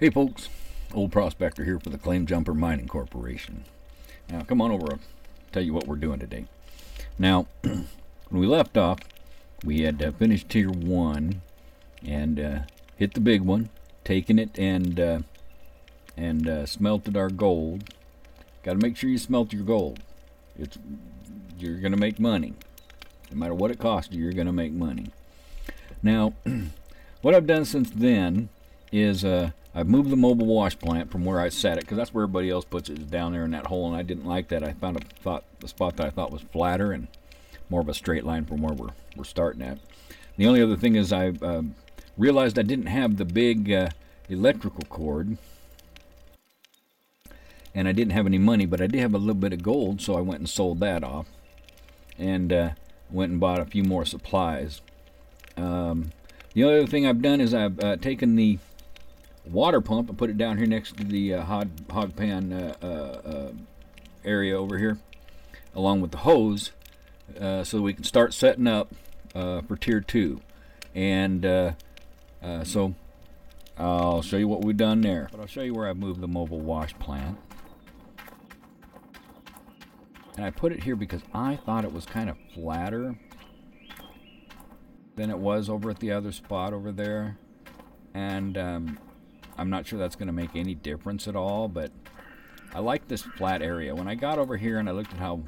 Hey folks, Old Prospector here for the Claim Jumper Mining Corporation. Now come on over, I'll tell you what we're doing today. Now, when we left off, we had finished Tier 1 and hit the big one, taken it and smelted our gold. Got to make sure you smelt your gold. You're going to make money. No matter what it costs you, you're going to make money. Now, what I've done since then is I've moved the mobile wash plant from where I set it, because that's where everybody else puts it, is down there in that hole, and I didn't like that. I found a spot that I thought was flatter and more of a straight line from where we're starting at. The only other thing is I realized I didn't have the big electrical cord, and I didn't have any money, but I did have a little bit of gold, so I went and sold that off, and went and bought a few more supplies. The other thing I've done is I've taken the water pump and put it down here next to the hog pan area over here, along with the hose, so we can start setting up for Tier 2. And so I'll show you what we've done there. But I'll show you where I've moved the mobile wash plant. And I put it here because I thought it was kind of flatter than it was over at the other spot over there. And I'm not sure that's going to make any difference at all, but I like this flat area. When I got over here and I looked at how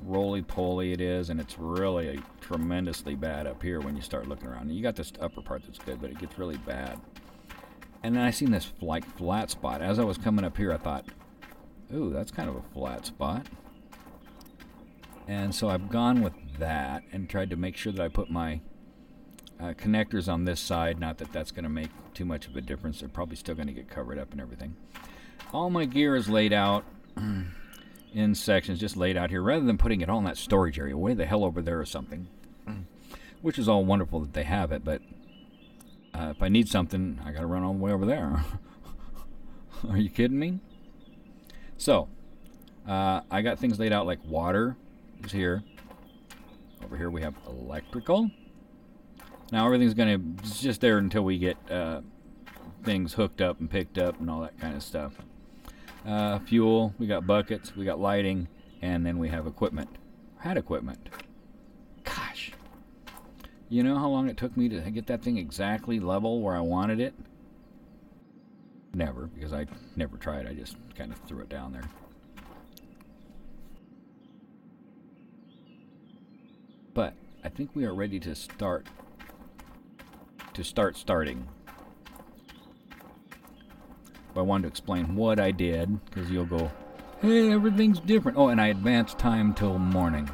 roly-poly it is, and it's really tremendously bad up here when you start looking around. And you got this upper part that's good, but it gets really bad. And then I seen this like flat spot. As I was coming up here, I thought, ooh, that's kind of a flat spot. And so I've gone with that and tried to make sure that I put my connectors on this side. Not that that's going to make too much of a difference. They're probably still going to get covered up and everything. All my gear is laid out in sections, just laid out here, rather than putting it all in that storage area way the hell over there or something, which is all wonderful that they have it, but if I need something, I got to run all the way over there. Are you kidding me? So I got things laid out like water is here. Over here we have electrical. Now everything's it's just there until we get things hooked up and picked up and all that kind of stuff. Fuel, we got buckets, we got lighting, and then we have equipment. Had equipment. Gosh. You know how long it took me to get that thing exactly level where I wanted it? Never, because I never tried. I just kind of threw it down there. But I think we are ready to start starting. But I wanted to explain what I did, because you'll go, hey, everything's different. Oh, and I advanced time till morning.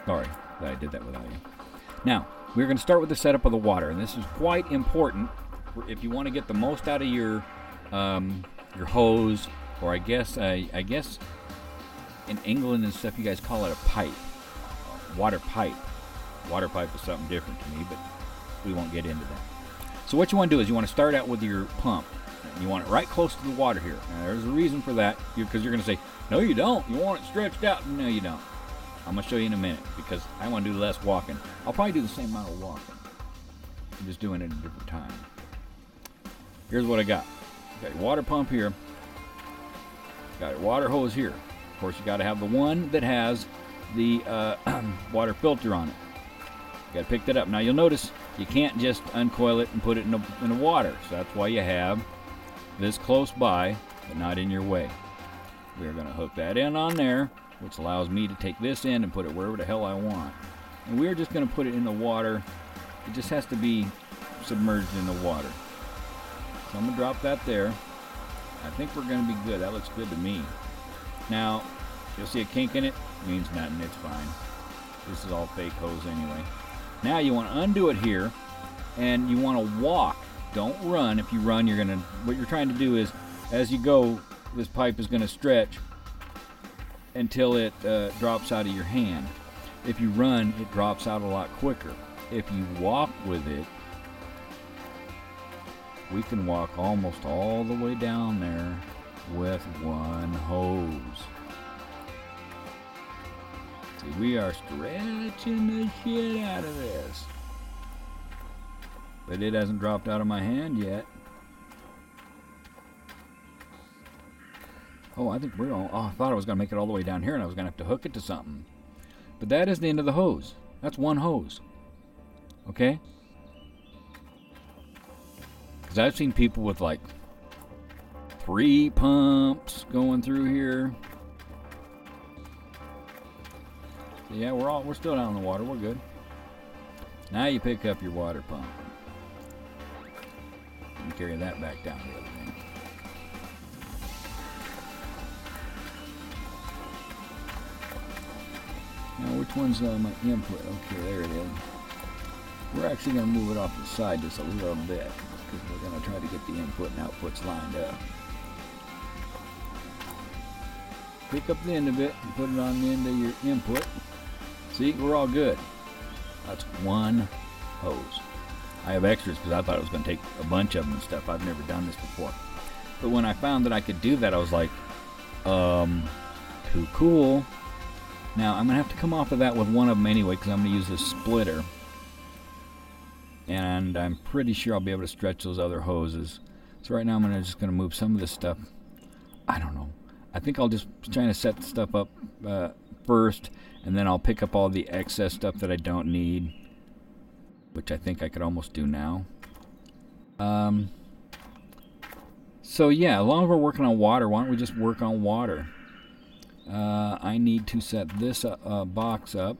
Sorry that I did that without you. Now, we're going to start with the setup of the water, and this is quite important if you want to get the most out of your hose, or I guess in England and stuff you guys call it a pipe. Water pipe. Water pipe is something different to me, but we won't get into that. So what you want to do is you want to start out with your pump. You want it right close to the water here. Now, there's a reason for that, because you're going to say, no, you don't. You want it stretched out. No, you don't. I'm going to show you in a minute, because I want to do less walking. I'll probably do the same amount of walking. I'm just doing it at a different time. Here's what I got. You got your water pump here. Got your water hose here. Of course, you got to have the one that has the water filter on it. You got to pick that up. Now, you'll notice you can't just uncoil it and put it in the water. So that's why you have this close by, but not in your way. We're going to hook that in on there, which allows me to take this in and put it wherever the hell I want. And we're just going to put it in the water. It just has to be submerged in the water. So I'm going to drop that there. I think we're going to be good. That looks good to me. Now, you'll see a kink in it. Means nothing. It's fine. This is all fake hose anyway. Now you want to undo it here, and you want to walk. Don't run. If you run, what you're trying to do is, as you go, this pipe is going to stretch until it drops out of your hand. If you run, it drops out a lot quicker. If you walk with it, we can walk almost all the way down there with one hose. See, we are stretching the shit out of this. But it hasn't dropped out of my hand yet. Oh, I think we're all... Oh, I thought I was going to make it all the way down here and I was going to have to hook it to something. But that is the end of the hose. That's one hose. Okay? Because I've seen people with like 3 pumps going through here. So yeah, we're still down in the water. We're good. Now you pick up your water pump and carry that back down the other way. Now which one's my input? Okay, there it is. We're actually going to move it off to the side just a little bit because we're going to try to get the input and outputs lined up. Pick up the end of it and put it on the end of your input. See, we're all good. That's one hose. I have extras because I thought it was going to take a bunch of them and stuff. I've never done this before. But when I found that I could do that, I was like, too cool. Now, I'm going to have to come off of that with one of them anyway because I'm going to use this splitter. And I'm pretty sure I'll be able to stretch those other hoses. So right now I'm just going to move some of this stuff. I don't know. I think I'll just try to set the stuff up first, and then I'll pick up all the excess stuff that I don't need, which I think I could almost do now. So yeah, as long as we're working on water, why don't we just work on water? I need to set this box up.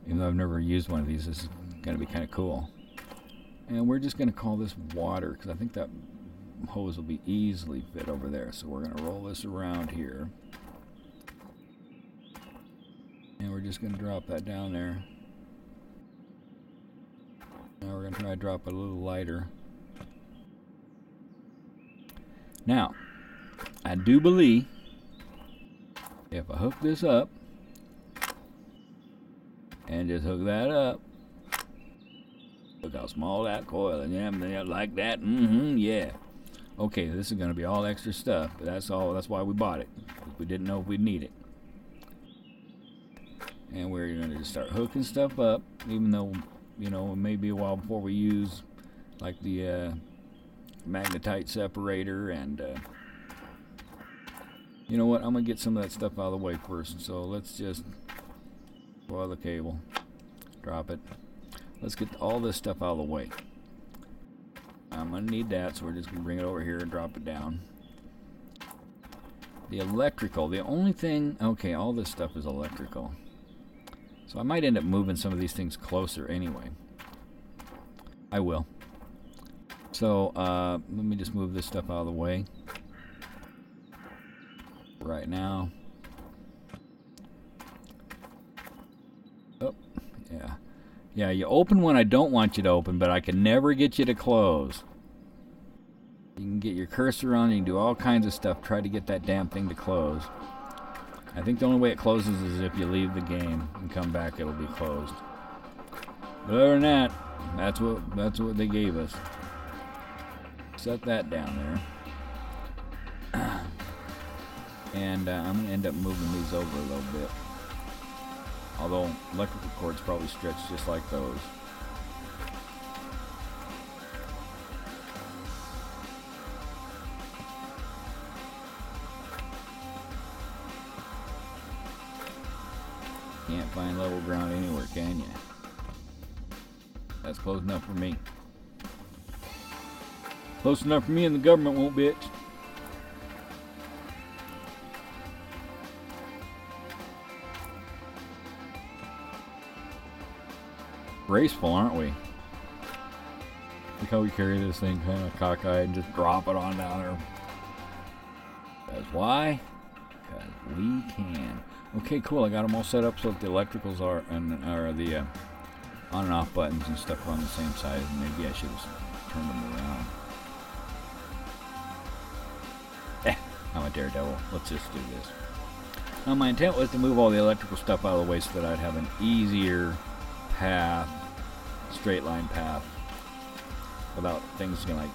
Even though I've never used one of these, this is going to be kind of cool. And we're just going to call this water, because I think that hose will be easily fit over there. So we're going to roll this around here. And we're just going to drop that down there. Now we're going to try to drop it a little lighter. Now, I do believe if I hook this up and just hook that up, look how small that coil is, yeah, like that, yeah. Okay, this is going to be all extra stuff, but that's why we bought it. We didn't know if we'd need it. And we're going to just start hooking stuff up, even though, you know, it may be a while before we use like the magnetite separator. And you know what, I'm going to get some of that stuff out of the way first. So let's just coil the cable, drop it. Let's get all this stuff out of the way. I'm going to need that, so we're just going to bring it over here and drop it down. The electrical, the only thing, okay, all this stuff is electrical. So I might end up moving some of these things closer anyway. I will. So let me just move this stuff out of the way right now. Oh, yeah. Yeah, you open when I don't want you to open, but I can never get you to close. You can get your cursor on, you can do all kinds of stuff, try to get that damn thing to close. I think the only way it closes is if you leave the game and come back, it'll be closed. But other than that, that's what they gave us. Set that down there. And I'm going to end up moving these over a little bit. Although electrical cords probably stretch just like those. Can't find level ground anywhere, can you? That's close enough for me. Close enough for me, and the government won't bitch. Graceful, aren't we? Look how we carry this thing kind of cockeyed and just drop it on down there. That's why? Because we can. Okay, cool. I got them all set up so that the electricals are the on and off buttons and stuff are on the same size. Maybe I should have turned them around. I'm a daredevil. Let's just do this. Now, my intent was to move all the electrical stuff out of the way so that I'd have an easier path, straight line path, without things like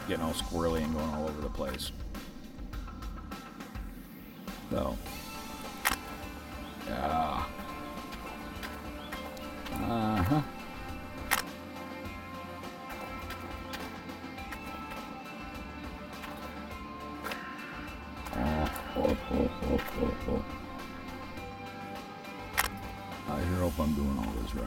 getting all squirrely and going all over the place. So, yeah. I sure hope I'm doing all this right.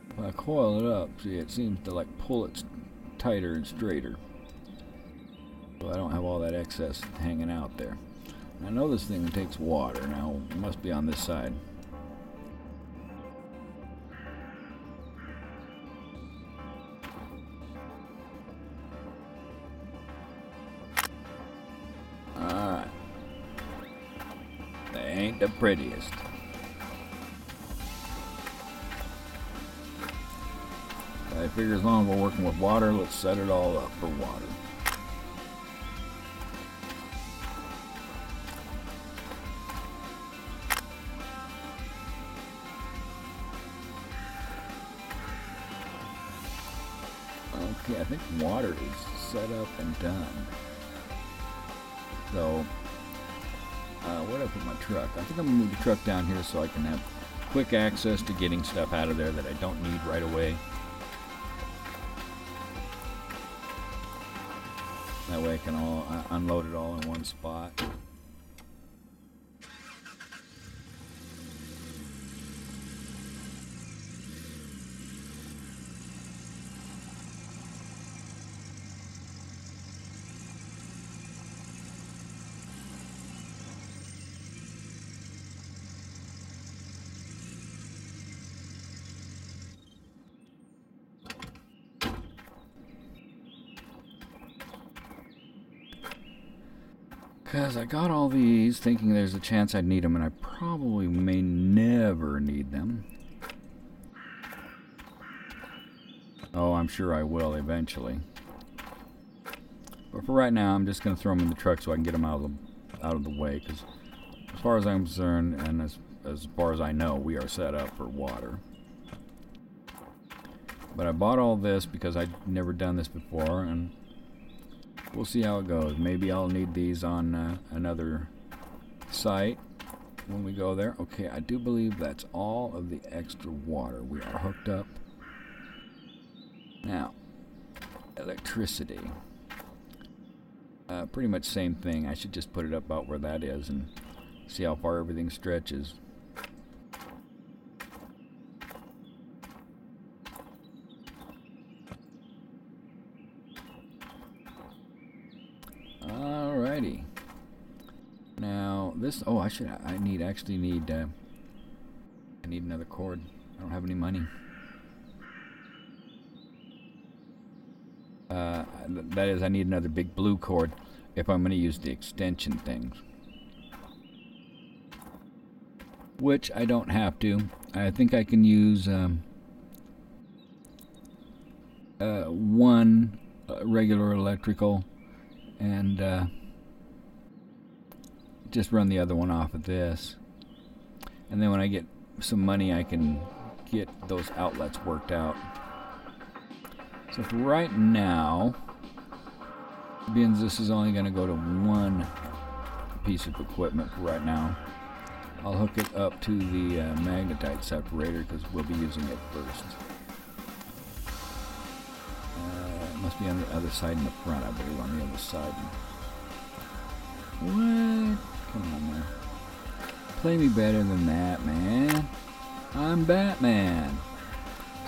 If I coil it up, see, it seems to like pull it tighter and straighter. So I don't have all that excess hanging out there. I know this thing takes water. Now, it must be on this side. Alright. They ain't the prettiest. I figure as long as we're working with water, let's set it all up for water. Okay, I think water is set up and done. So, where do I put my truck? I think I'm going to move the truck down here so I can have quick access to getting stuff out of there that I don't need right away. That way I can unload it all in one spot. Because I got all these thinking there's a chance I'd need them, and I probably may never need them. Oh, I'm sure I will eventually. But for right now, I'm just going to throw them in the truck so I can get them out of the way. Because as far as I'm concerned, and as far as I know, we are set up for water. But I bought all this because I'd never done this before, and we'll see how it goes. Maybe I'll need these on another site when we go there. Okay, I do believe that's all of the extra water. We are hooked up. Now, electricity. Pretty much same thing. I should just put it up about where that is and see how far everything stretches. Alrighty. Now this. Oh, I need another cord. I don't have any money. That is, I need another big blue cord if I'm going to use the extension things. Which I don't have to. I think I can use one regular electrical and just run the other one off of this. And then when I get some money, I can get those outlets worked out. So for right now, being this is only going to go to one piece of equipment for right now, I'll hook it up to the magnetite separator because we'll be using it first. It must be on the other side in the front, I believe, on the other side. What? Come on now. Play me better than that, man. I'm Batman.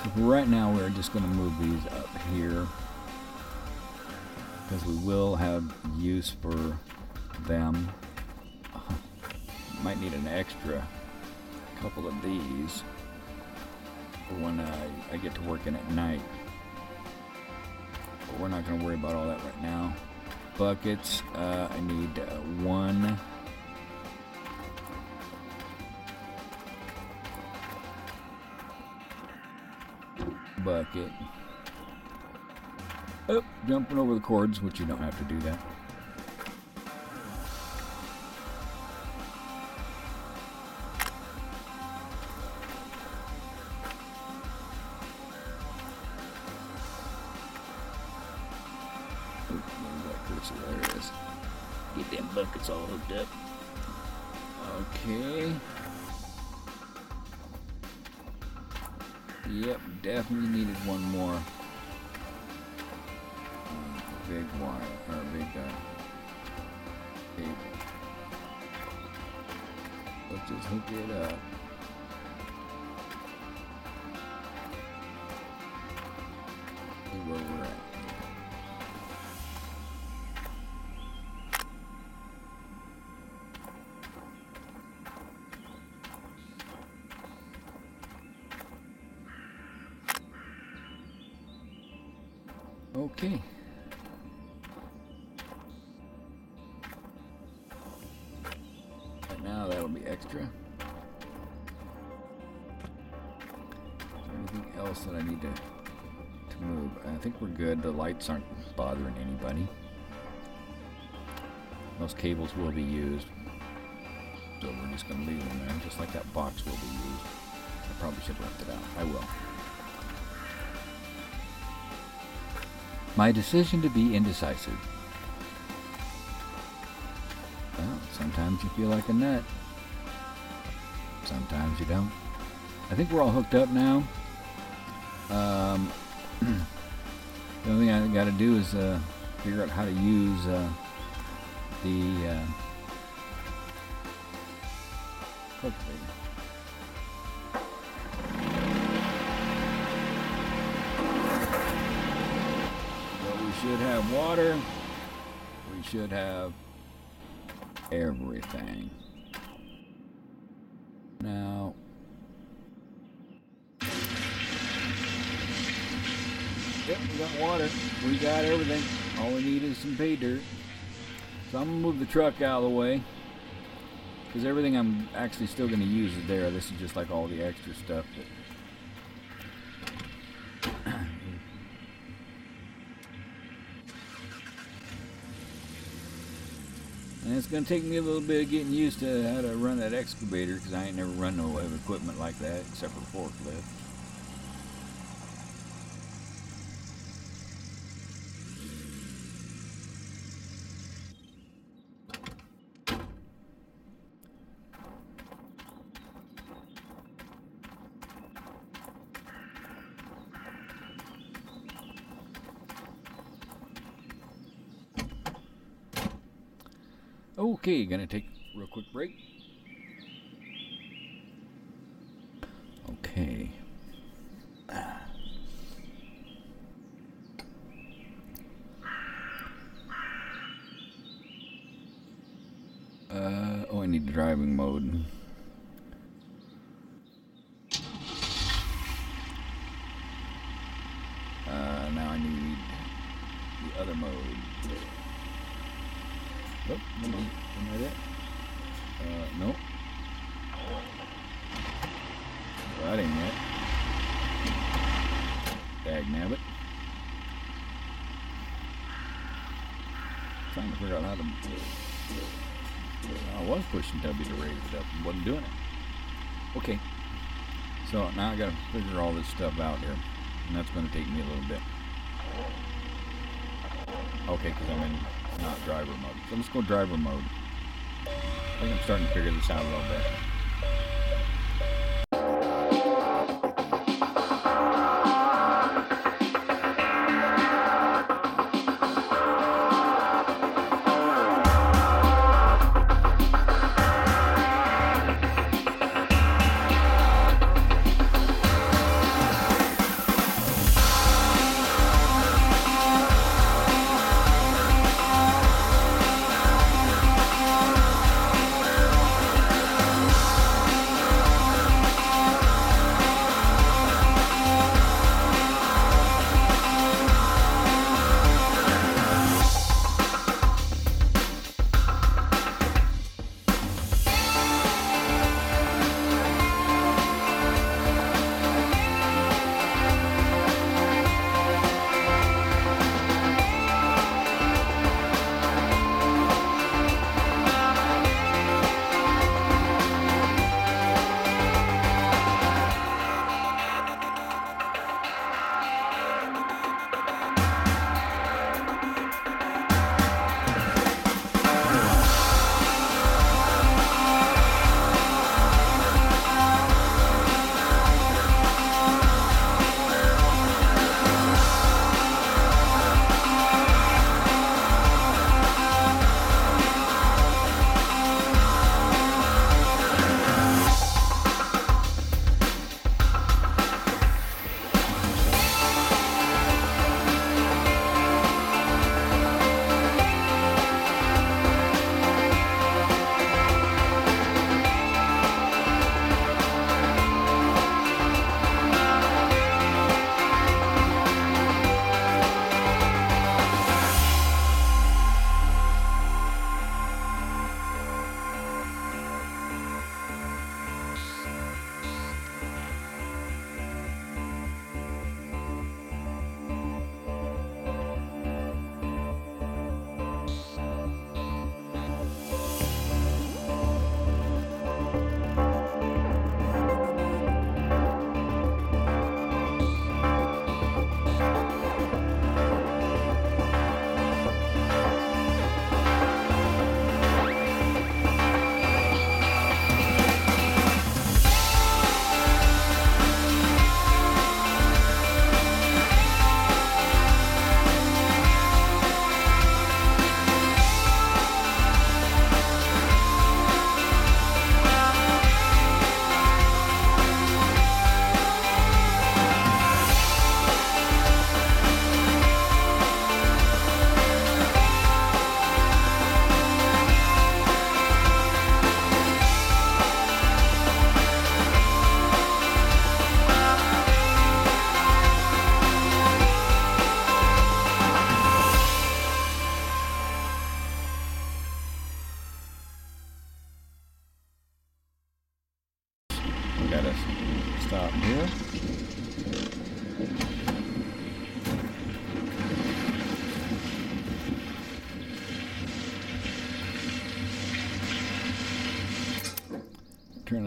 So for right now, we're just going to move these up here because we will have use for them. Might need an extra couple of these for when I get to working at night. But we're not going to worry about all that right now. Buckets, I need one. Bucket. Oh, jumping over the cords, which you don't have to do that. There it is. Get them buckets all hooked up. Okay. Yep, definitely needed one more big wire, or big cable. Let's just hook it up. See where we're at. Okay. And now that'll be extra. Is there anything else that I need to move? I think we're good. The lights aren't bothering anybody. Those cables will be used. So we're just going to leave them there, just like that box will be used. I probably should have left it out. I will. My decision to be indecisive. Well, sometimes you feel like a nut. Sometimes you don't. I think we're all hooked up now. The only thing I got to do is figure out how to use the cultivator. We should have water. We should have everything. Now, yep, we got water. We got everything. All we need is some pay dirt. So I'm gonna move the truck out of the way, because everything I'm actually still gonna use is there. This is just like all the extra stuff that and it's going to take me a little bit of getting used to how to run that excavator, because I ain't never run no other equipment like that except for forklift. Okay, gonna take a real quick break. Okay. Oh, I need the driving mode. Now I need the other mode. Oh, no, isn't that it? Nope. Well, that ain't it. Dagnabbit. Trying to figure out how to... I was pushing W to raise it up and wasn't doing it. Okay. So now I gotta figure all this stuff out here. And that's gonna take me a little bit. Okay, because I'm in not driver mode. So let's go driver mode. I think I'm starting to figure this out a little bit.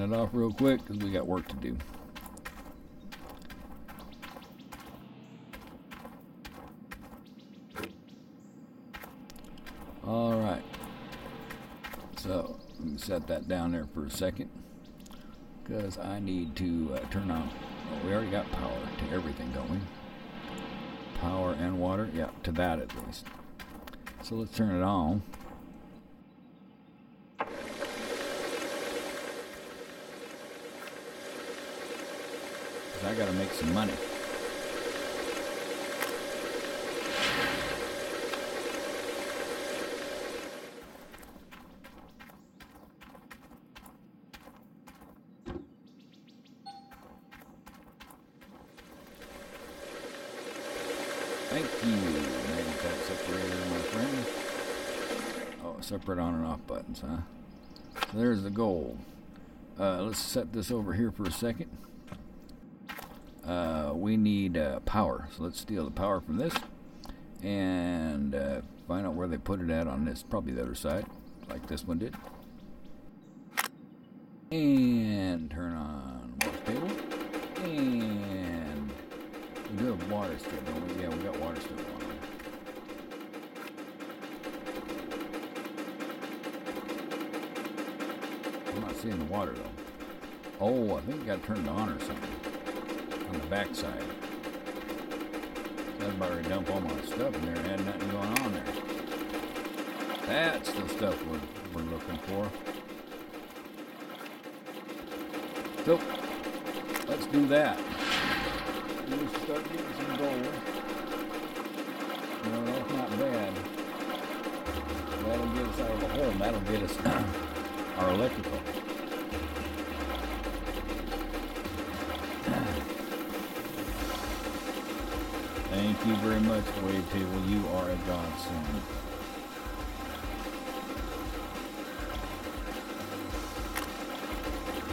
it off real quick because we got work to do. All right. So let me set that down there for a second because I need to turn on. Well, we already got power to everything going. Power and water, yeah, to that at least. So let's turn it on. I gotta make some money. Thank you, magnetite separator, my friend. Oh, separate on and off buttons, huh? So there's the gold. Let's set this over here for a second. We need power, so let's steal the power from this and find out where they put it at on this, probably the other side, like this one did. And turn on water table. And we do have water still, don't we? Yeah, we got water still on. I'm not seeing the water though. Oh, I think we got to turn it on or something. On the back side. I've already dumped all my stuff in there and had nothing going on there. That's the stuff we're looking for. So, let's do that. We'll start getting some gold. You know, that's not bad. That'll get us out of the hole. That'll get us our electrical. Thank you very much, Wavetable. You are a godsend.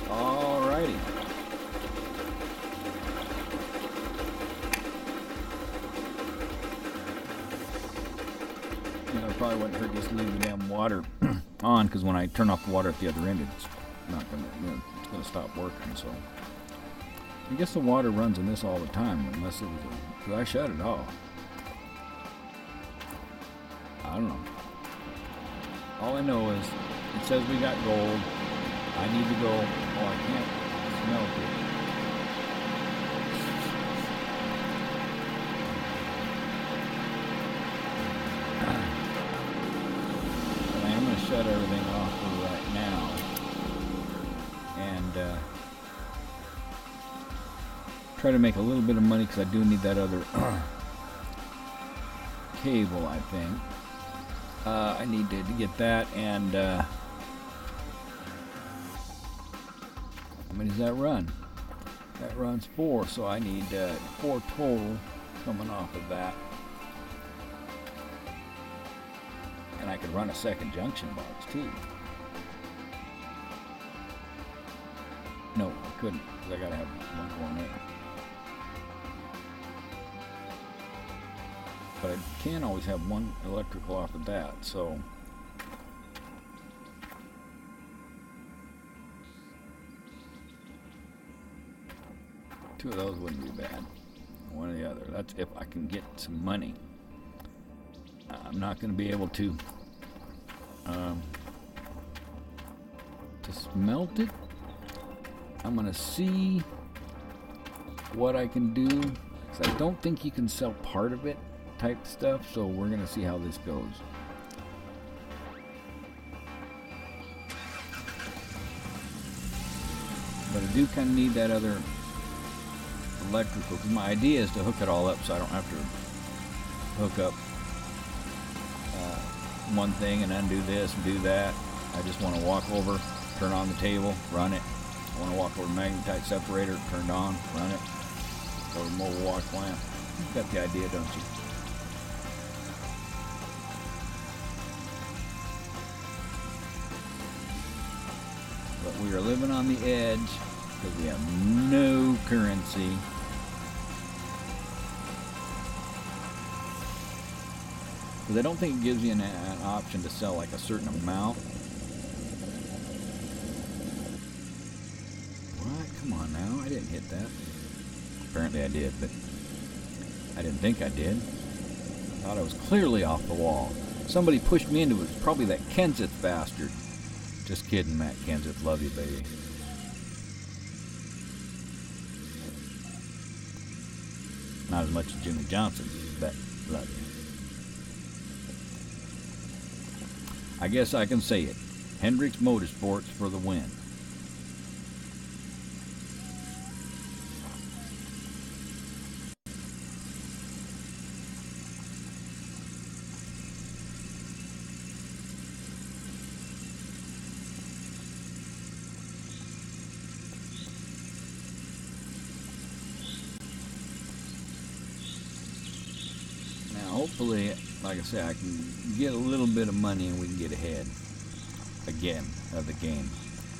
Alrighty. You know, it probably wouldn't hurt just to leave the damn water on, because when I turn off the water at the other end, it's not gonna, you know, it's gonna stop working. So I guess the water runs in this all the time, unless it was because I shut it off. I don't know. All I know is it says we got gold. I need to go. Oh, I can't smell it. But I am going to shut everything off for right now. And try to make a little bit of money because I do need that other cable, I think. I need to get that, and how many does that run? That runs 4, so I need 4 total coming off of that. And I could run a second junction box too. No, I couldn't, because I gotta have one going there. But I can always have one electrical off of that, so two of those wouldn't be bad. One or the other. That's if I can get some money. I'm not going to be able to smelt it. I'm going to see what I can do, because I don't think you can sell part of it type stuff, so we're going to see how this goes. But I do kind of need that other electrical, because my idea is to hook it all up so I don't have to hook up one thing and undo this and do that. I just want to walk over, turn on the table, run it. I want to walk over to magnetite separator, turned on, run it. Go to mobile wash plant. You've got the idea, don't you? But we are living on the edge because we have no currency. Because I don't think it gives you an option to sell like a certain amount. hit that. Apparently I did, but I didn't think I did. I thought I was clearly off the wall. Somebody pushed me into it. It's probably that Kenseth bastard. Just kidding, Matt Kenseth. Love you, baby. Not as much as Jimmy Johnson, but love you. I guess I can say it. Hendricks Motorsports for the win. Hopefully, like I said, I can get a little bit of money and we can get ahead again of the game.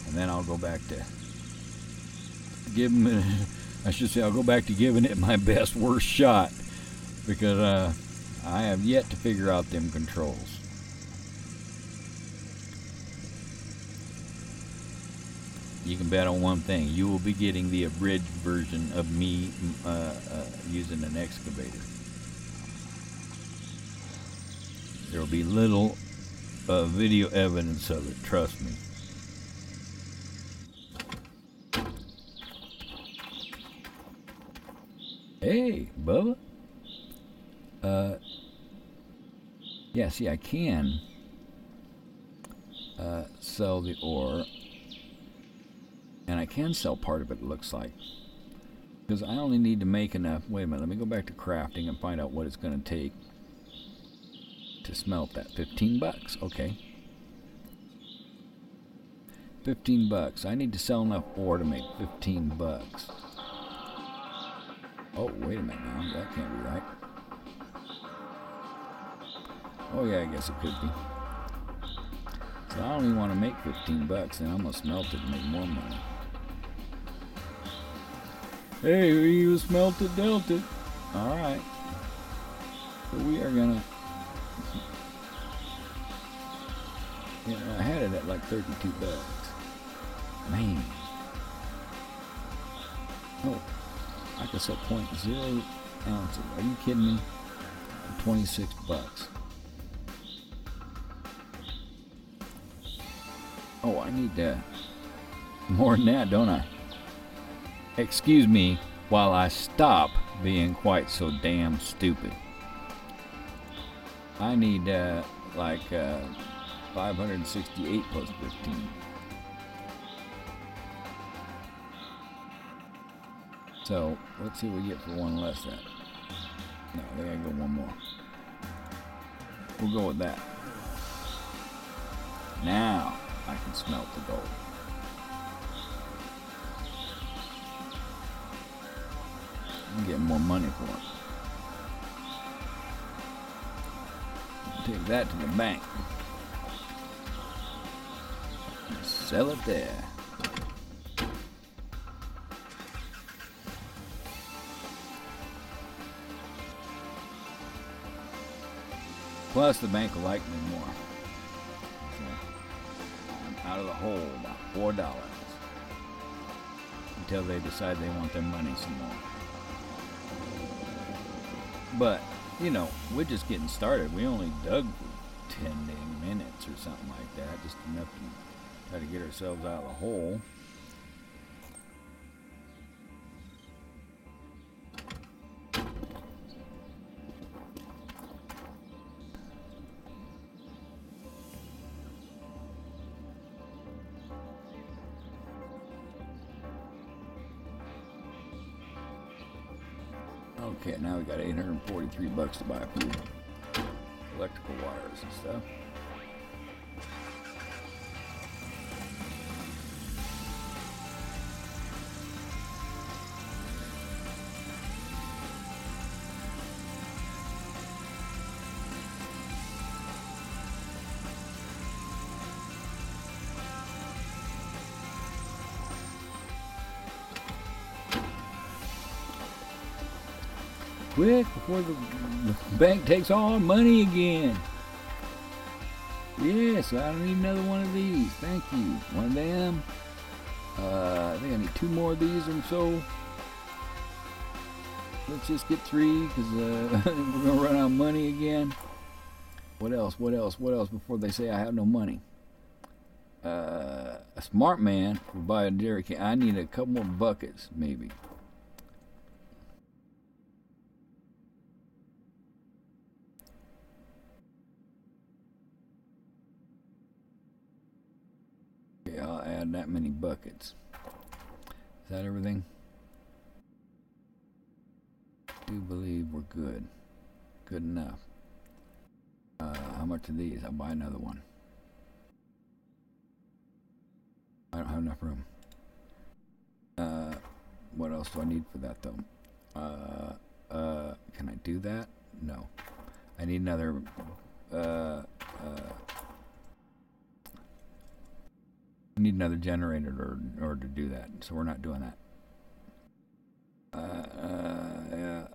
And then I'll go back to giving it, I should say, I'll go back to giving it my best, worst shot. Because I have yet to figure out them controls. You can bet on one thing. You will be getting the abridged version of me using an excavator. There will be little video evidence of it, trust me. Hey, Bubba. Yeah, see, I can sell the ore. And I can sell part of it, looks like. Because I only need to make enough. Wait a minute, let me go back to crafting and find out what it's going to take to smelt that. 15 bucks, okay. 15 bucks. I need to sell enough ore to make 15 bucks. Oh, wait a minute now. That can't be right. Oh, yeah, I guess it could be. So I only want to make 15 bucks, and I'm going to smelt it and make more money. Hey, you smelted, dealt it. Alright. So we are going to... Yeah, I had it at like 32 bucks. Man. Oh, I could sell 0.0 ounces. Are you kidding me? For 26 bucks. Oh, I need more than that, don't I? Excuse me while I stop being quite so damn stupid. I need like 568 plus 15. So let's see what we get for one less than. No, they gotta go one more. We'll go with that. Now I can smelt the gold. I'm getting more money for it. Take that to the bank. Sell it there. Plus the bank will like me more. So I'm out of the hole about $4 until they decide they want their money some more. But, you know, we're just getting started. We only dug for 10 dang minutes or something like that, just enough to try to get ourselves out of the hole. Okay, now we got 843 bucks to buy a few electrical wires and stuff. Quick, before the bank takes all our money again. Yes, I don't need another one of these. Thank you. One of them. I think I need 2 more of these or so. Let's just get 3 because we're gonna run out of money again. What else? What else? What else before they say I have no money? A smart man will buy a dairy can. I need a couple more buckets, maybe. Okay, I'll add that many buckets. Is that everything? I do believe we're good. Good enough. How much are these? I'll buy another one. I don't have enough room. What else do I need for that though? Can I do that? No. I need another. I need another generator in order to do that. So we're not doing that. Yeah.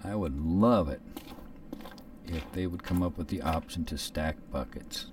I would love it if they would come up with the option to stack buckets.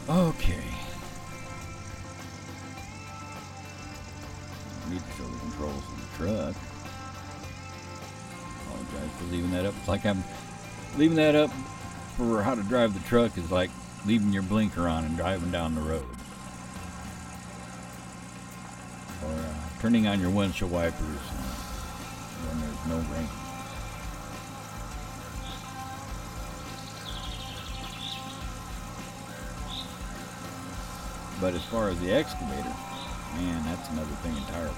Okay. Need to show the controls of the truck. Apologize for leaving that up. It's like I'm leaving that up for how to drive the truck is like leaving your blinker on and driving down the road. Or turning on your windshield wipers when there's no rain. But as far as the excavator, man, that's another thing entirely.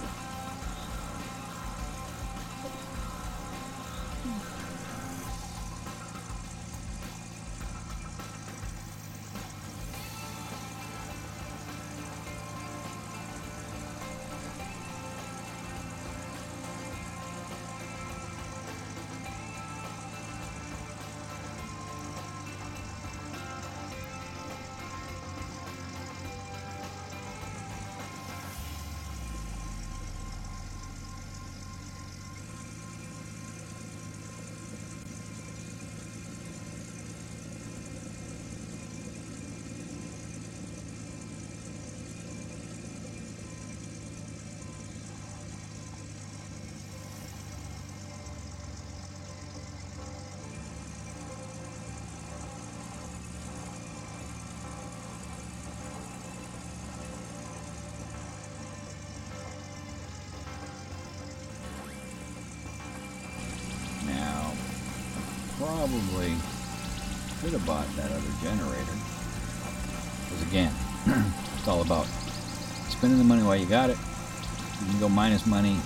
Probably should have bought that other generator. Because again, it's all about spending the money while you got it. You can go minus money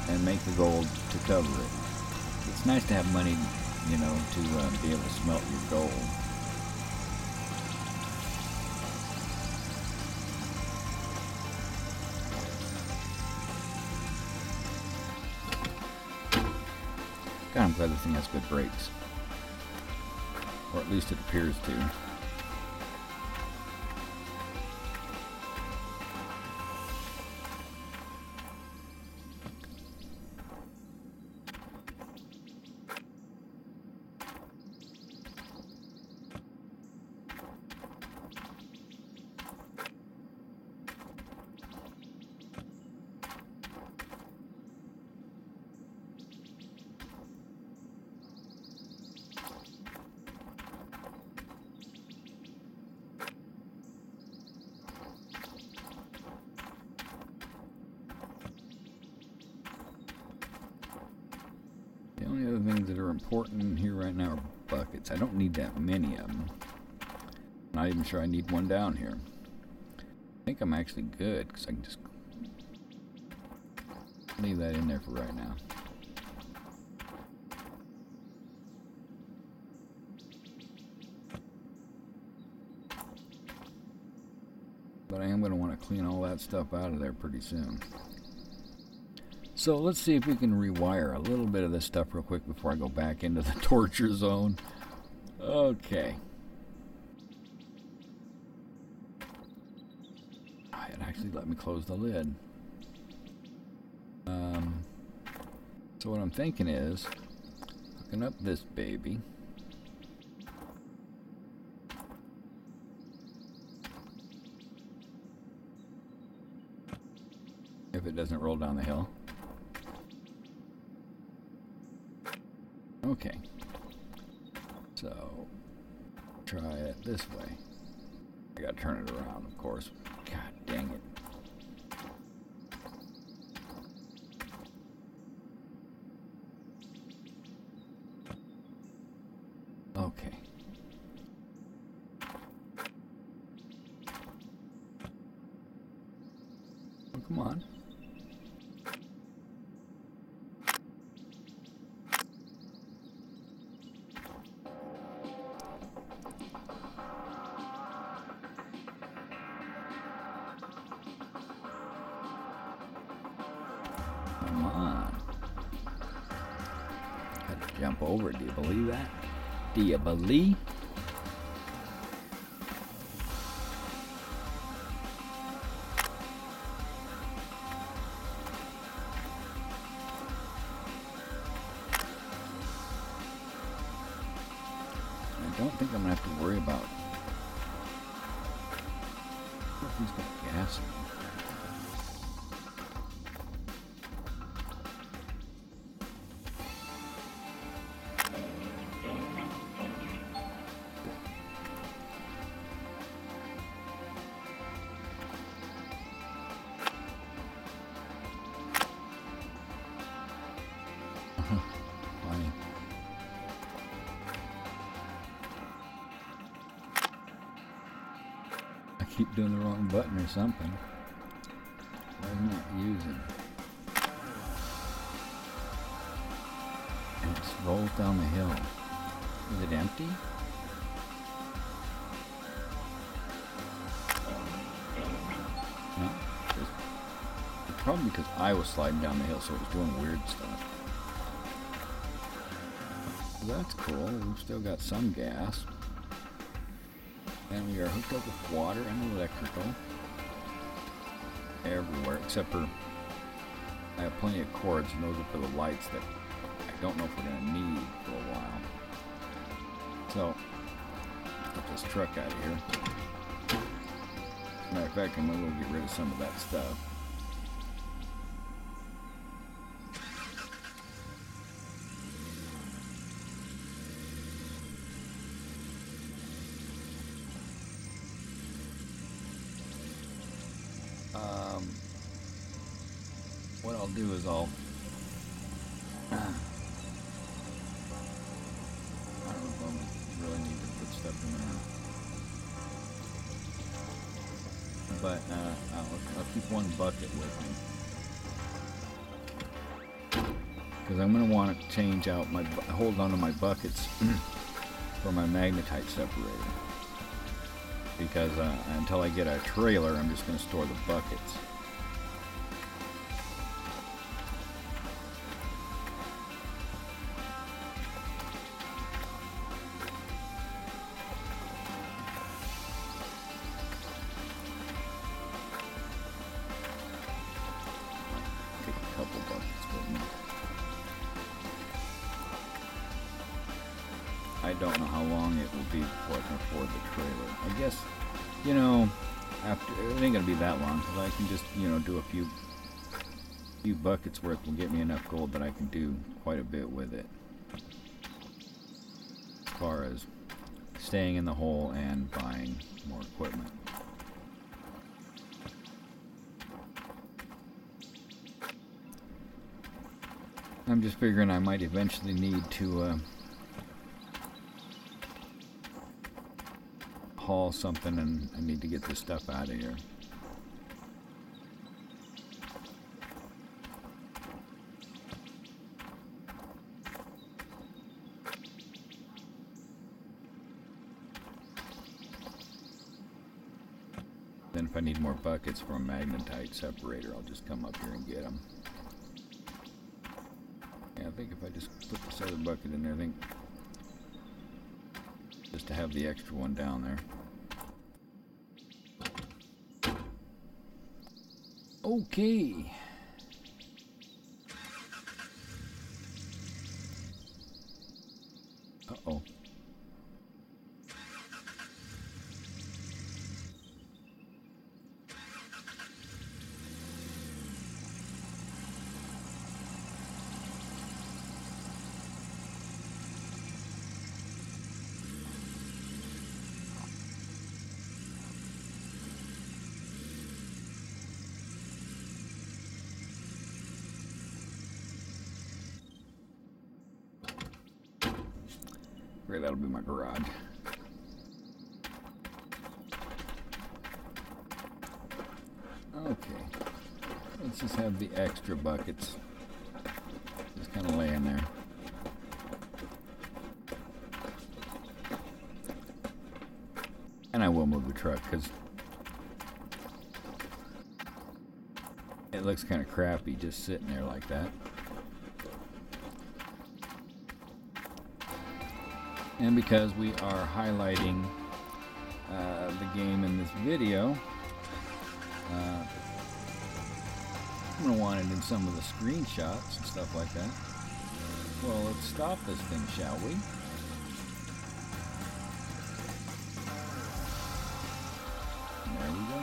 and make the gold to cover it. It's nice to have money, you know, to be able to smelt your gold. God, I'm glad this thing has good brakes. Or at least it appears to. The only other things that are important in here right now are buckets. I don't need that many of them. Not even sure I need one down here. I think I'm actually good because I can just leave that in there for right now. But I am going to want to clean all that stuff out of there pretty soon. So let's see if we can rewire a little bit of this stuff real quick before I go back into the torture zone. Okay. It actually let me close the lid. So what I'm thinking is hooking up this baby. If it doesn't roll down the hill. Okay. So try it this way. I gotta turn it around, of course. God dang it. Okay. Oh, come on. Come on. Had to jump over it. Do you believe that? Do you believe? I don't think I'm gonna have to worry about. I wonder if he's got gas in him. Funny. I keep doing the wrong button or something. Why am I not using? And it rolls down the hill. Is it empty? No. It's probably because I was sliding down the hill, so it was doing weird stuff. That's cool. We've still got some gas. And we are hooked up with water and electrical. Everywhere, except for I have plenty of cords, and those are for the lights that I don't know if we're going to need for a while. So, get this truck out of here. Matter of fact, I'm going to get rid of some of that stuff. What I'll do is I'll I don't know if I really need to put stuff in there, but I'll keep one bucket with me because I'm going to want to change out my hold on to my buckets for my magnetite separator, because until I get a trailer, I'm just going to store the buckets. don't know how long it will be before I can afford the trailer. I guess, you know, after it ain't gonna be that long, because I can just, you know, do a few buckets worth will get me enough gold that I can do quite a bit with it. As far as staying in the hole and buying more equipment. I'm just figuring I might eventually need to haul something, and I need to get this stuff out of here. Then if I need more buckets for a magnetite separator, I'll just come up here and get them. Yeah, I think if I just put this other bucket in there, I think just to have the extra one down there. Okay. Uh-oh. Great, that'll be my garage. Okay, let's just have the extra buckets just kind of laying there. And I will move the truck because it looks kind of crappy just sitting there like that. And because we are highlighting the game in this video, I'm going to want it in some of the screenshots and stuff like that. Well, let's stop this thing, shall we? There we go.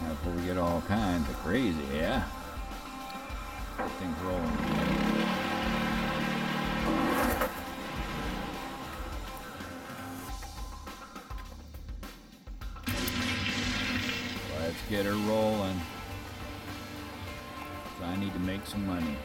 Now before we get all kinds of crazy, yeah? Things rolling. Let's get her rolling. So I need to make some money.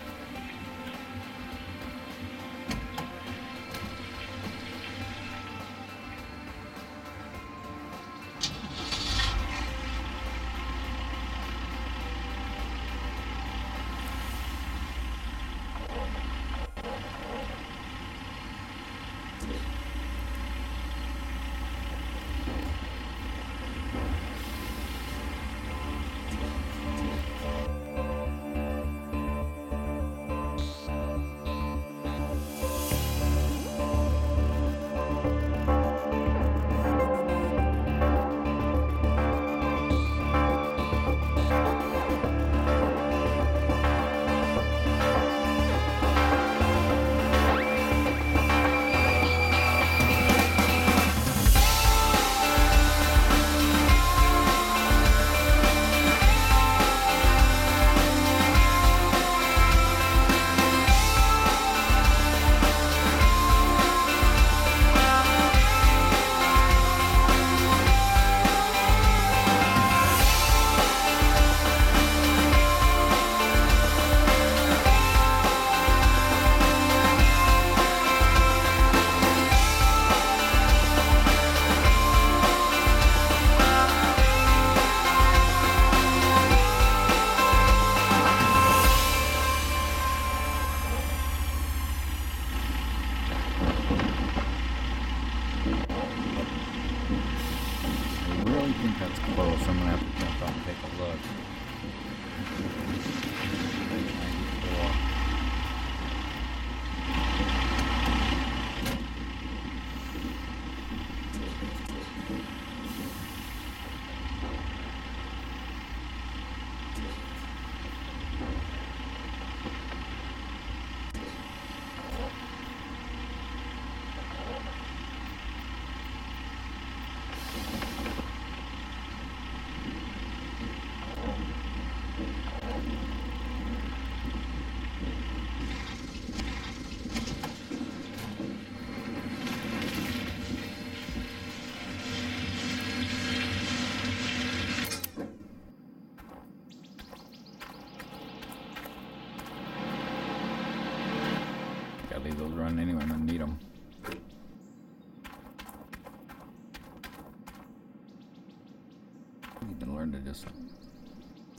need to learn to just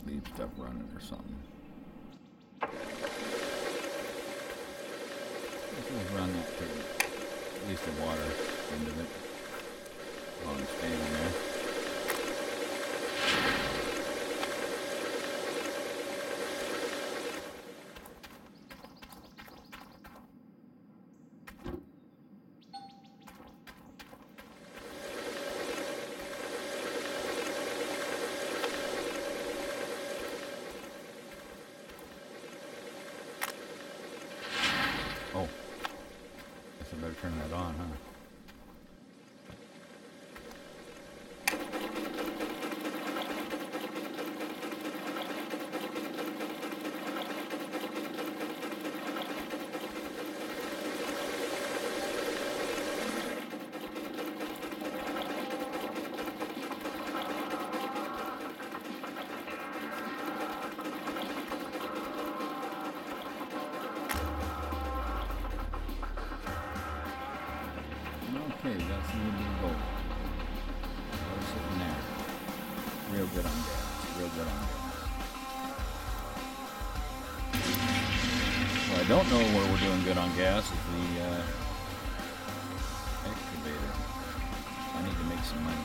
leave stuff running or something. Let's just run that to at least the water end of it while I'm standing there. Oh, guess I better turn that on, huh? Okay, that's a little bit of gold. It's sitting there. Real good on gas. Real good on gas. What I don't know where we're doing good on gas is the excavator. I need to make some money.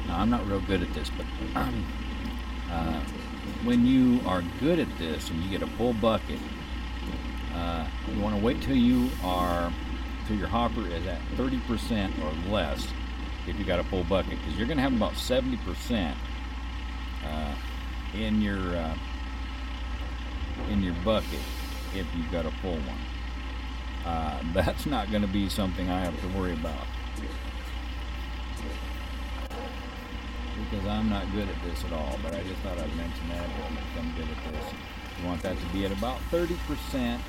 I'm not real good at this, but when you are good at this and you get a full bucket, you want to wait till your hopper is at 30% or less if you got a full bucket, because you're going to have about 70% in your bucket if you've got a full one. That's not going to be something I have to worry about, because I'm not good at this at all, but I just thought I'd mention that when I become good at this. You want that to be at about 30%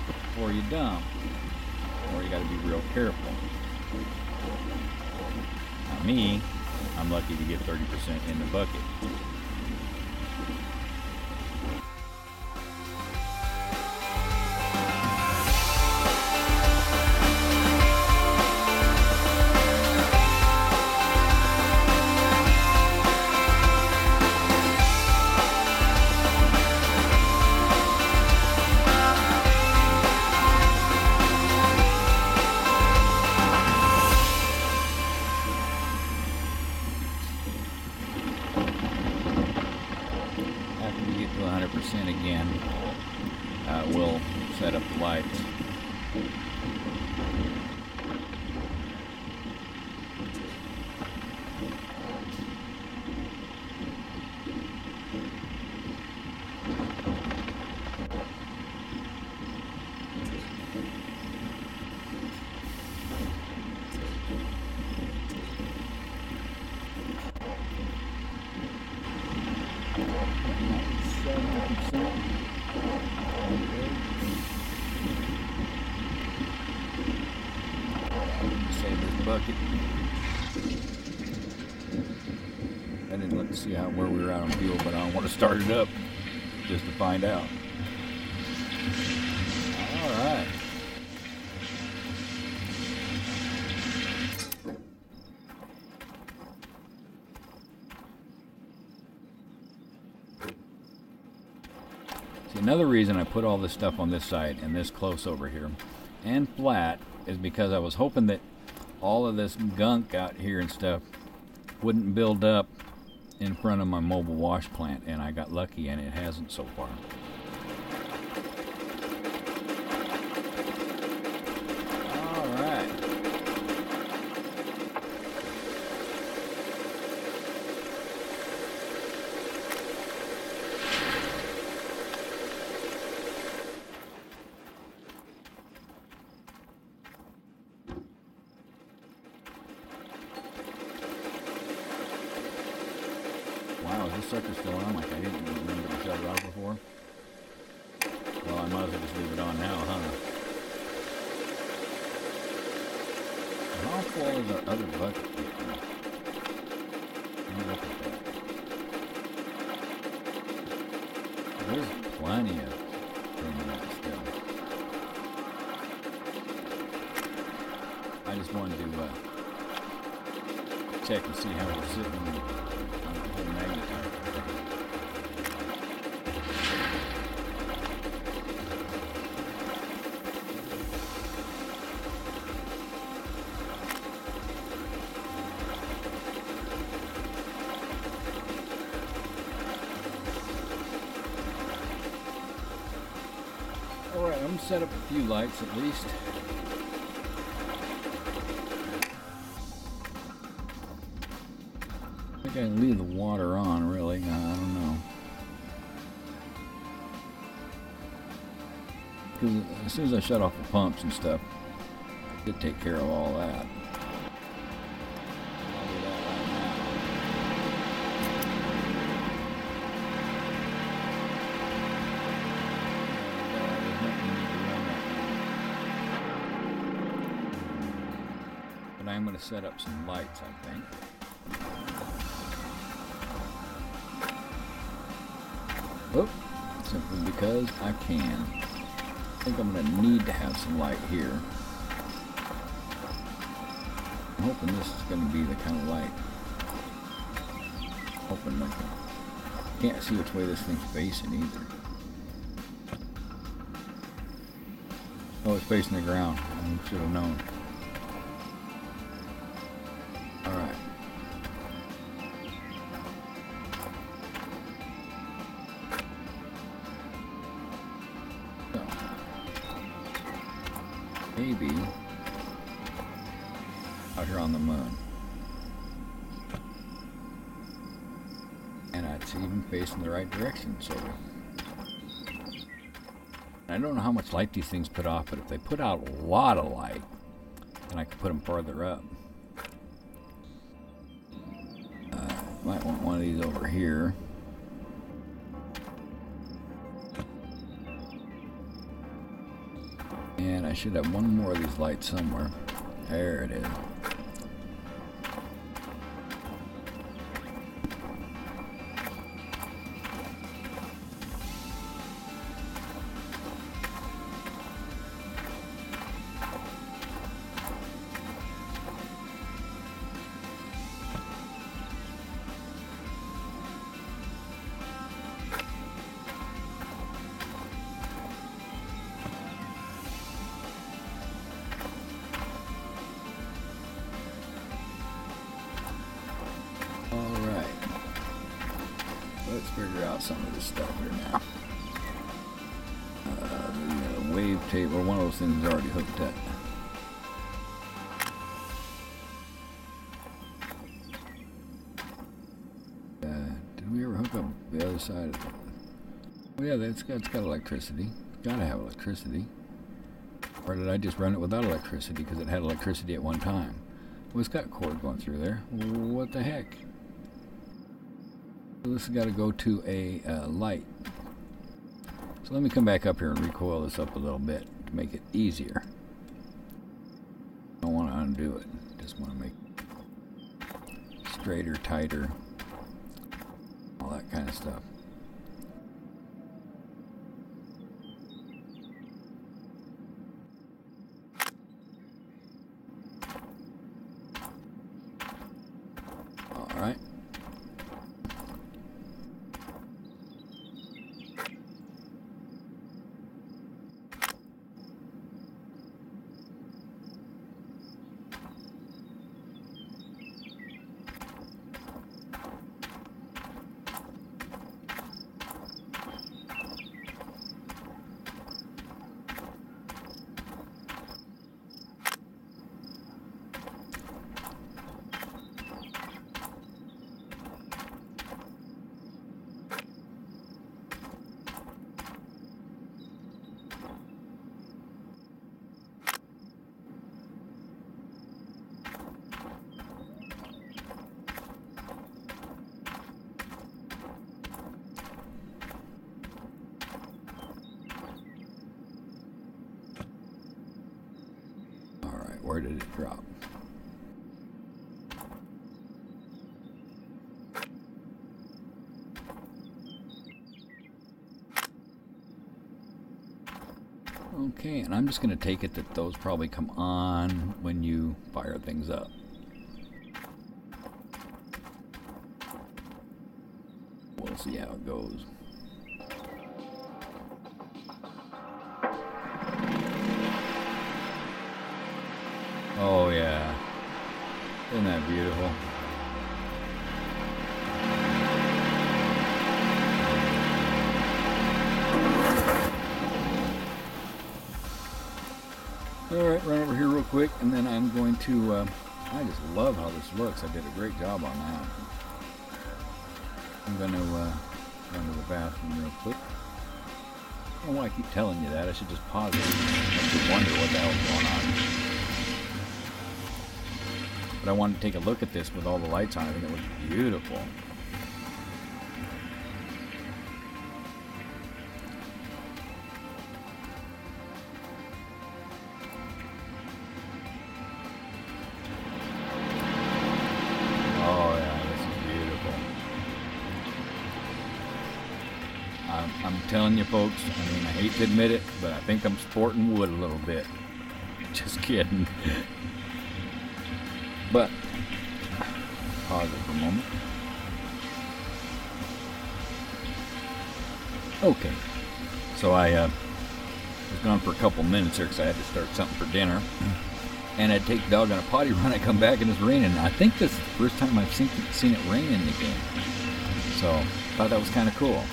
before you dump, or you got to be real careful. Now me, I'm lucky to get 30% in the bucket. Again, we'll set up the lights. Save this bucket. I didn't look to see where we were at on fuel, but I don't want to start it up just to find out. All right. See, another reason I put all this stuff on this side and this close over here and flat is because I was hoping that all of this gunk out here and stuff wouldn't build up in front of my mobile wash plant, and I got lucky and it hasn't so far. Wow, is this sucker still on? Like I didn't remember to shut it off before. Well, I might as well just leave it on now, huh? How full is our other bucket getting? Look at that. There's plenty of room in that still. I just wanted to check and see how we're sitting on the whole magnifier. Alright, I'm going to set up a few lights at least. I think I can leave the water on, really. I don't know. Because as soon as I shut off the pumps and stuff, it did take care of all that. But I'm going to set up some lights, I think. Oop, simply because I can. I think I'm going to need to have some light here. I'm hoping this is going to be the kind of light. Hoping like I can't see which way this thing's facing either. Oh, it's facing the ground. I should have known. Alright. So, maybe out here on the moon. And it's even facing the right direction, sort of. I don't know how much light these things put off, but if they put out a lot of light, then I could put them farther up. Might want one of these over here. And I should have one more of these lights somewhere. There it is. Let's figure out some of this stuff here now. The wave tape, or one of those things is already hooked up. Did we ever hook up the other side of it? Oh yeah, it's got electricity. It's gotta have electricity. Or did I just run it without electricity because it had electricity at one time? Well, it's got cord going through there. What the heck? This has got to go to a light. So let me come back up here and recoil this up a little bit to make it easier. I don't want to undo it. Just want to make it straighter, tighter, all that kind of stuff. All right. Where did it drop? Okay, and I'm just going to take it that those probably come on when you fire things up. We'll see how it goes. Oh yeah, isn't that beautiful? Alright, run over here real quick, and then I'm going to, I just love how this looks. I did a great job on that. I'm going to run to the bathroom real quick. I don't know why I keep telling you that. I should just pause it. I should wonder what the hell's going on. But I wanted to take a look at this with all the lights on. I think it looks beautiful. I'm telling you folks, I mean, I hate to admit it, but I think I'm sporting wood a little bit. Just kidding. But, pause it for a moment. Okay, so I was gone for a couple minutes here because I had to start something for dinner. And I'd take dog on a potty run, I come back and it's raining. I think this is the first time I've seen it rain in the game. So, I thought that was kind of cool.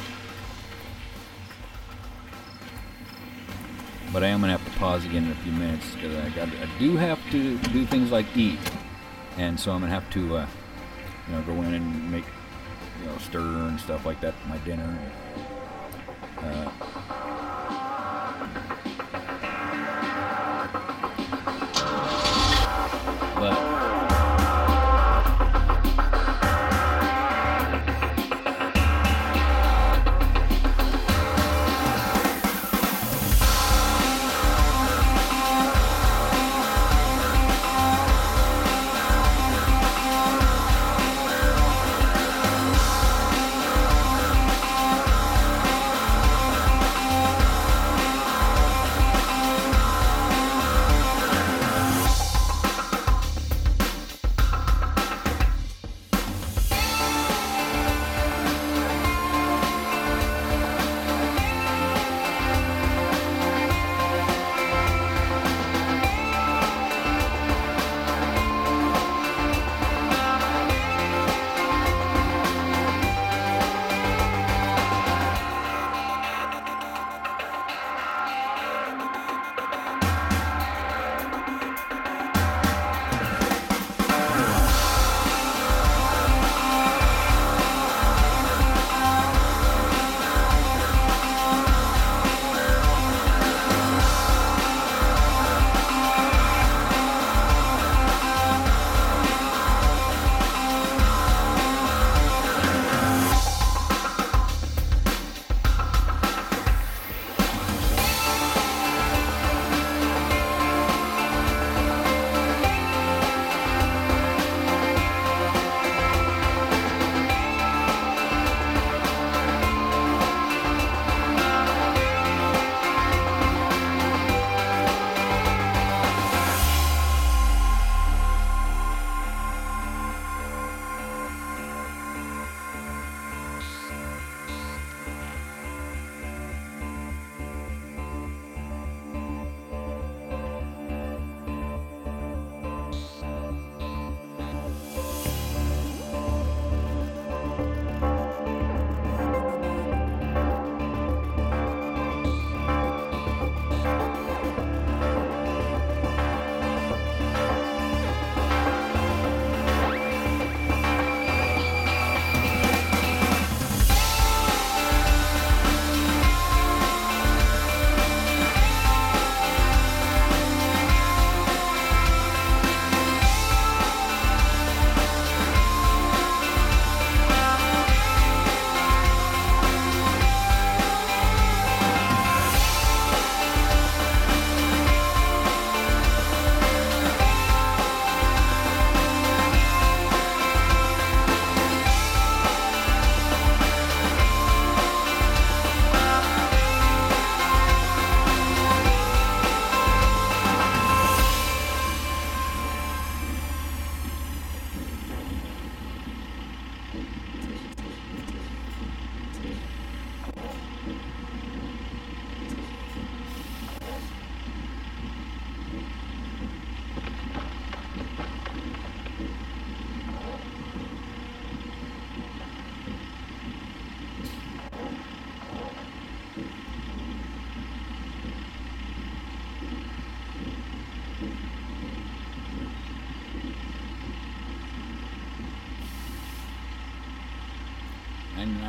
But I am going to have to pause again in a few minutes because I do have to do things like eat. And so I'm going to have to, go in and make, stir and stuff like that for my dinner.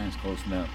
That's close enough.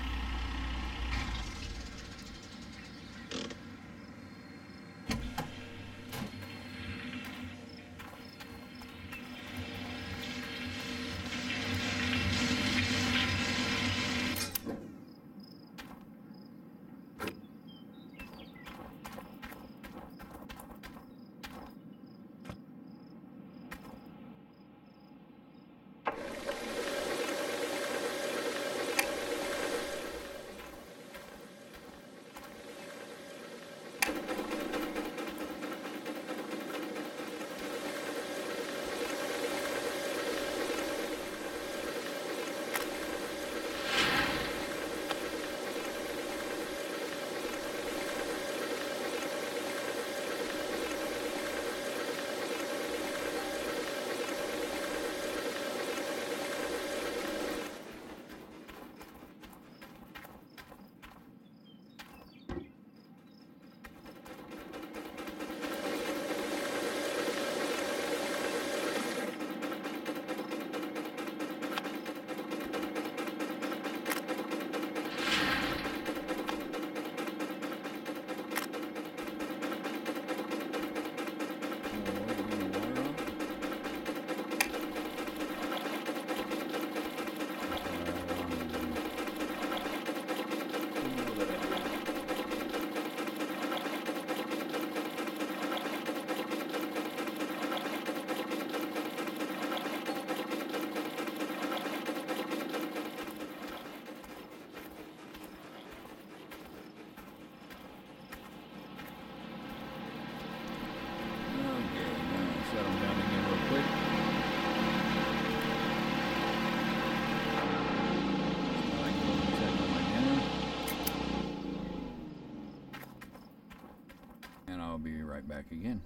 Be right back again.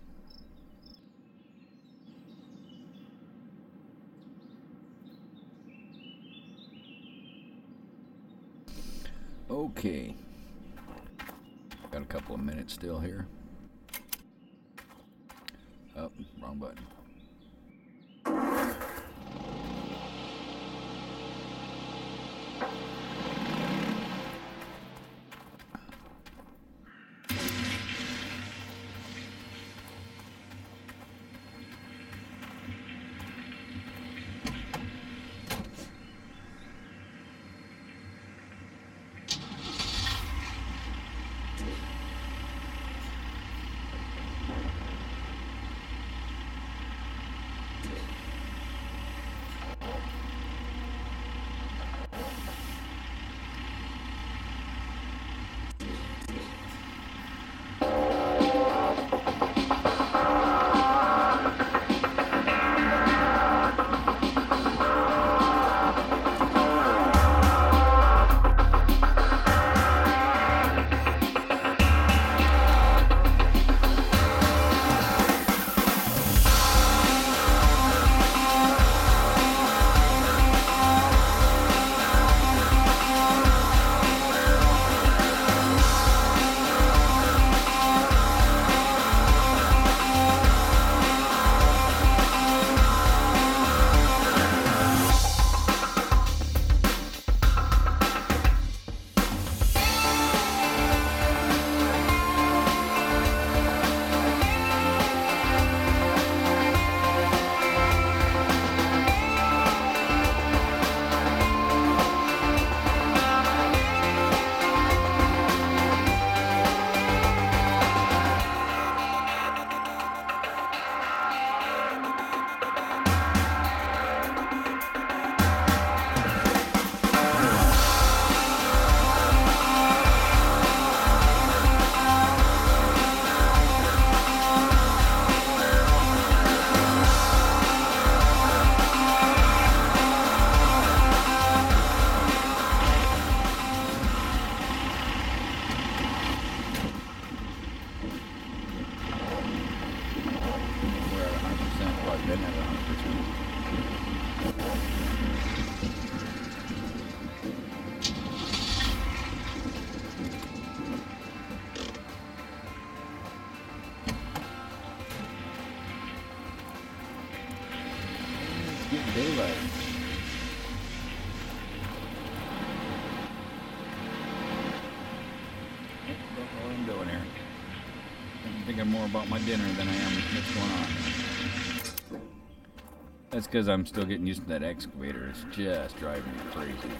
Okay. Got a couple of minutes still here. Oh, wrong button. getting daylight. thinking more about my dinner than I am what's going on. That's because I'm still getting used to that excavator. It's just driving me crazy.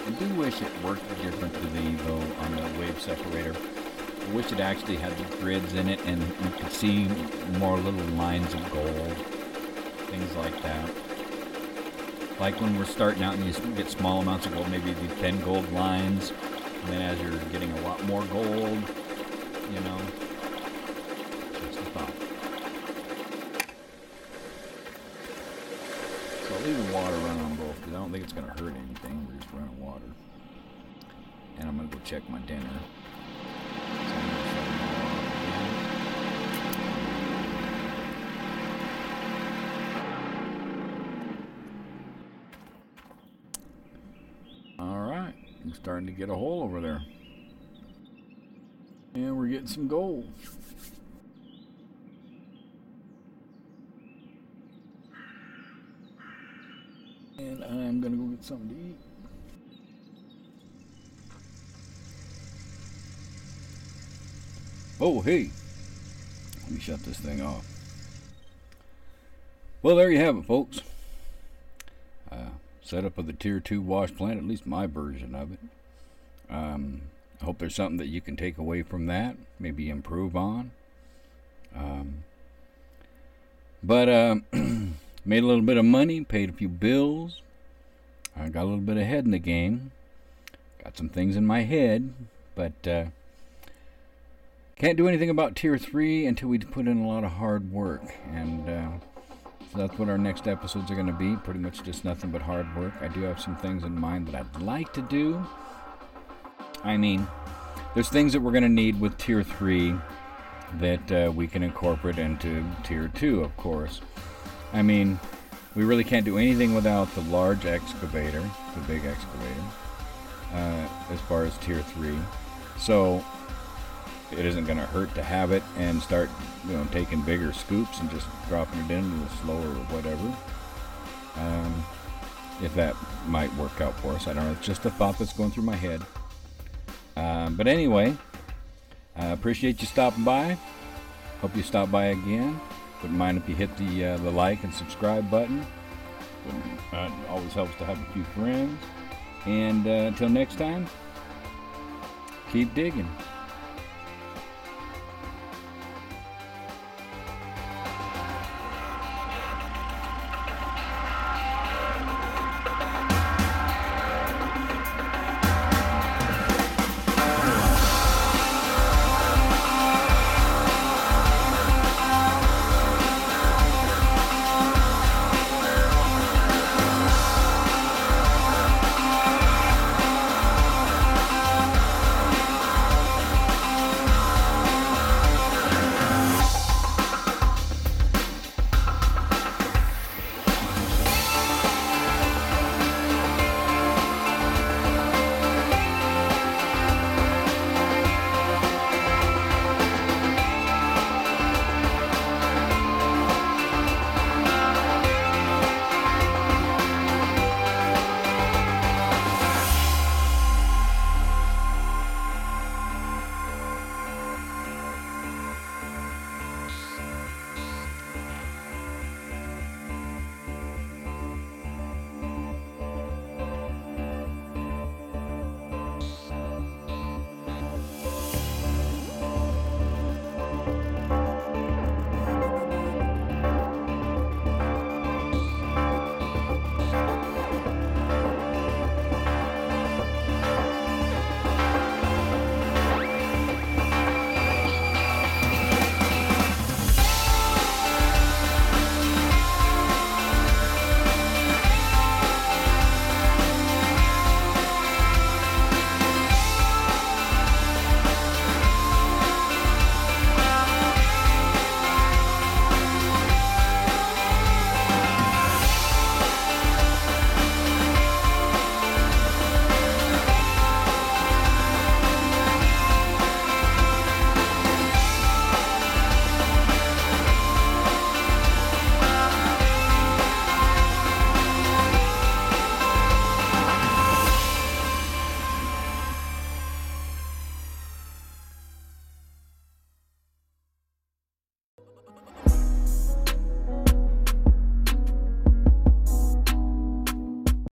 I do wish it worked differently though on the wave separator. I wish it actually had the grids in it and you could see more little lines of gold, things like that. Like when we're starting out and you get small amounts of gold, maybe the 10 gold lines, and then as you're getting a lot more gold, you know, just a thought. So I'll leave the water running on both because I don't think it's going to hurt anything. We're just running water. And I'm going to go check my dinner. Alright, I'm starting to get a hole over there. And we're getting some gold. And I'm going to go get something to eat. Oh, hey. Let me shut this thing off. Well, there you have it, folks. Setup of the Tier 2 wash plant, at least my version of it. I hope there's something that you can take away from that, maybe improve on. But made a little bit of money, paid a few bills. I got a little bit ahead in the game. Got some things in my head, but can't do anything about Tier 3 until we put in a lot of hard work. And so that's what our next episodes are going to be. Pretty much just nothing but hard work. I do have some things in mind that I'd like to do. I mean, there's things that we're going to need with Tier 3 that we can incorporate into Tier 2, of course. I mean, we really can't do anything without the large excavator, the big excavator, as far as Tier 3. So it isn't going to hurt to have it and start, you know, taking bigger scoops and just dropping it in a little slower or whatever. If that might work out for us, I don't know. It's just a thought that's going through my head. But anyway, I appreciate you stopping by. Hope you stop by again. Wouldn't mind if you hit the like and subscribe button. It always helps to have a few friends. And until next time, keep digging.